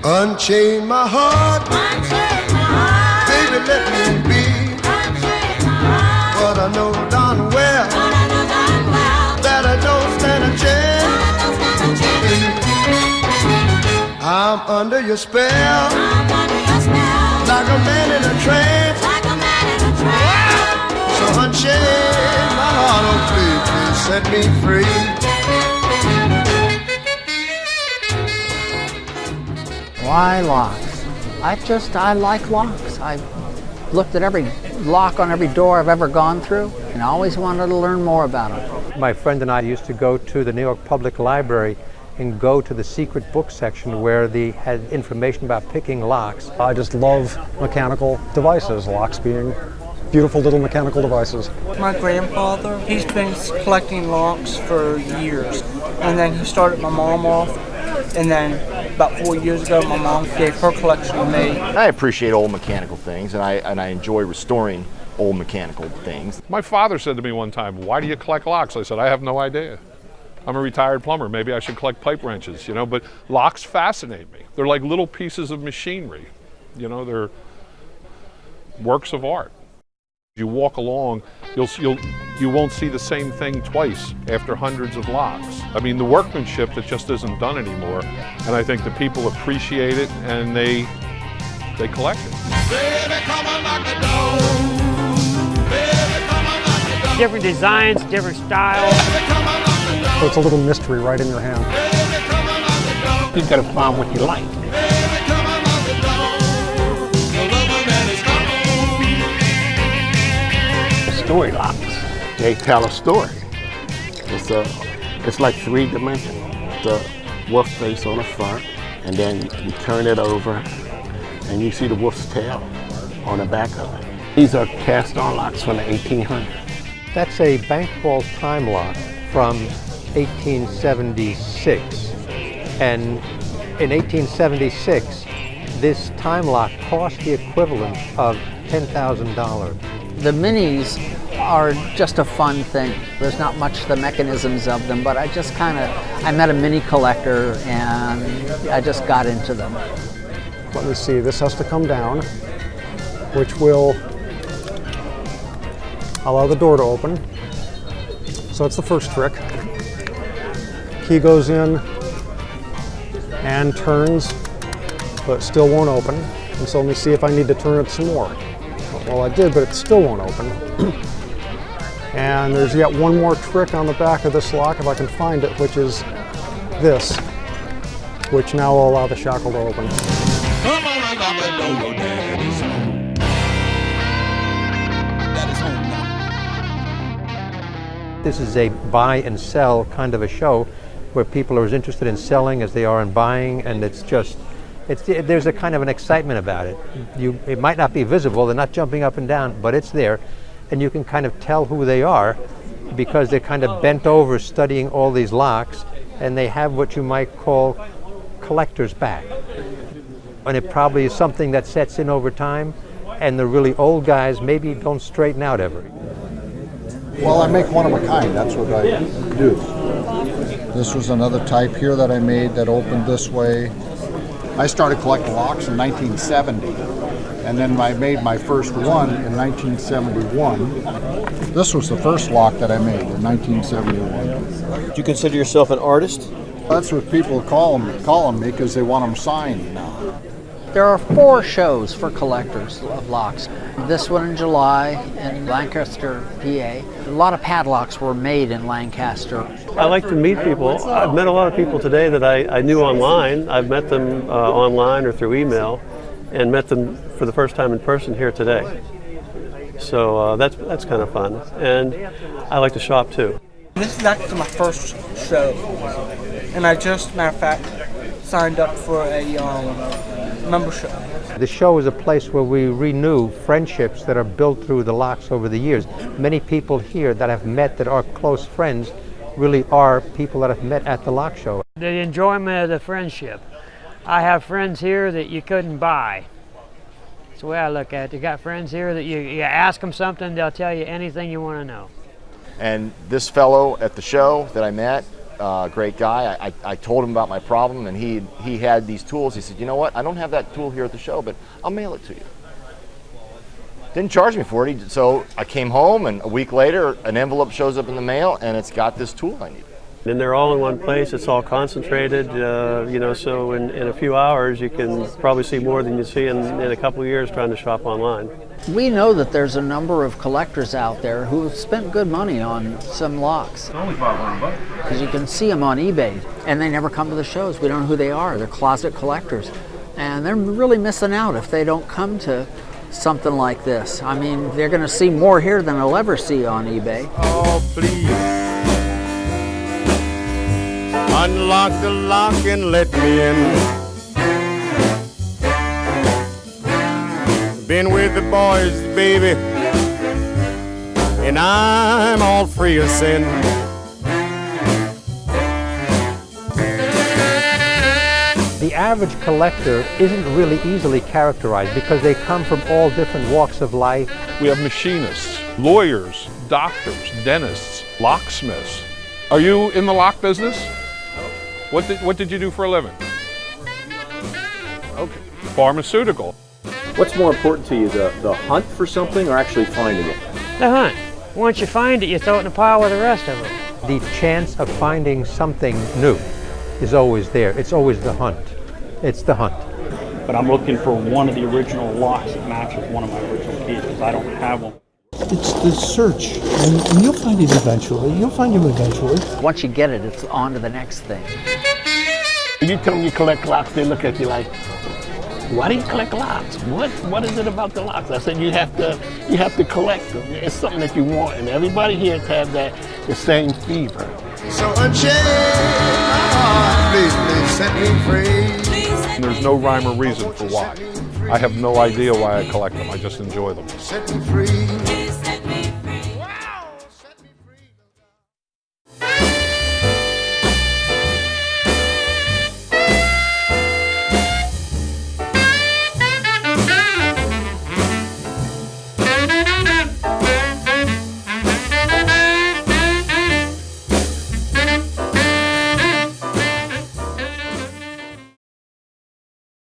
Unchain my heart, baby, let me be. But I know darn well that I don't stand a chance. I'm under your spell, like a man in a trance. So unchain my heart, oh please set me free. Why locks? I like locks. I've looked at every lock on every door I've ever gone through, and I always wanted to learn more about them. My friend and I used to go to the New York Public Library and go to the secret book section where they had information about picking locks. I just love mechanical devices, locks being beautiful little mechanical devices. My grandfather, he's been collecting locks for years, and then he started my mom off, and then about 4 years ago my mom gave her collection to me. I appreciate old mechanical things, and I enjoy restoring old mechanical things. My father said to me one time, "Why do you collect locks?" I said, "I have no idea. I'm a retired plumber. Maybe I should collect pipe wrenches, you know, but locks fascinate me. They're like little pieces of machinery. You know, they're works of art. You walk along, you won't see the same thing twice after hundreds of locks. I mean, the workmanship that just isn't done anymore, and I think the people appreciate it and they collect it. Baby, come on, knock the door. Baby, come on, knock the door. Different designs, different styles. Baby, come on, knock the door. So it's a little mystery right in your hand. Baby, come on, knock the door. You've got to find what you like. Baby, come on, knock the door. The lover man is coming. Story locks. They tell a story. It's like three-dimensional. The wolf face on the front, and then you turn it over, and you see the wolf's tail on the back of it. These are cast-on locks from the 1800s. That's a bank vault time lock from 1876. And in 1876, this time lock cost the equivalent of $10,000. The minis are just a fun thing. There's not much the mechanisms of them, but I met a mini collector and I just got into them. Let me see, this has to come down, which will allow the door to open. So that's the first trick. Key goes in and turns, but still won't open. And so let me see if I need to turn it some more. Well, I did, but it still won't open. And there's yet one more trick on the back of this lock, if I can find it, which is this, which now will allow the shackle to open. Come on, I got to know your daddy's home. Daddy's home now. This is a buy and sell kind of a show where people are as interested in selling as they are in buying, and there's a kind of an excitement about it. It might not be visible, they're not jumping up and down, but it's there, and you can kind of tell who they are because they're kind of bent over studying all these locks, and they have what you might call collector's back. And it probably is something that sets in over time, and the really old guys maybe don't straighten out ever. Well, I make one of a kind, that's what I do. This was another type here that I made that opened this way. I started collecting locks in 1970, and then I made my first one in 1971. This was the first lock that I made in 1971. Do you consider yourself an artist? That's what people calling me because they want them signed now. There are 4 shows for collectors of locks. This one in July in Lancaster, PA. A lot of padlocks were made in Lancaster. I like to meet people. I've met a lot of people today that I knew online. I've met them online or through email, and met them for the first time in person here today. So that's kind of fun. And I like to shop too. This is actually my first show, and I just, matter of fact, signed up for a membership. The show is a place where we renew friendships that are built through the locks over the years. Many people here that I've met that are close friends really are people that I've met at the lock show. The enjoyment of the friendship. I have friends here that you couldn't buy. That's the way I look at it. You got friends here that you ask them something, they'll tell you anything you want to know. And this fellow at the show that I met, great guy. I told him about my problem, and he had these tools. He said, you know what, I don't have that tool here at the show, but I'll mail it to you. Didn't charge me for it, so I came home, and a week later, an envelope shows up in the mail, and it's got this tool I need. And they're all in one place. It's all concentrated, you know, so in a few hours you can probably see more than you see in a couple of years trying to shop online. We know that there's a number of collectors out there who have spent good money on some locks. Only $500. Because you can see them on eBay, and they never come to the shows. We don't know who they are. They're closet collectors. And they're really missing out if they don't come to something like this. I mean, they're going to see more here than they'll ever see on eBay. Oh, please. Unlock the lock and let me in. Been with the boys, baby, and I'm all free of sin. The average collector isn't really easily characterized because they come from all different walks of life. We have machinists, lawyers, doctors, dentists, locksmiths. Are you in the lock business? What did you do for a living? Okay. Pharmaceutical. What's more important to you, the hunt for something or actually finding it? The hunt. Once you find it, you throw it in a pile with the rest of them. The chance of finding something new is always there. It's always the hunt. It's the hunt. But I'm looking for one of the original locks that matches one of my original keys because I don't have one. It's the search, and you'll find it eventually. You'll find him eventually. Once you get it, it's on to the next thing. When you tell them you collect locks, they look at you like, why do you collect locks? What is it about the locks? I said you have to collect them. It's something that you want, and everybody here has the same fever. So unchain my heart, please, please set me free. There's no rhyme or reason for why. I have no idea why I collect them. I just enjoy them. Set me free.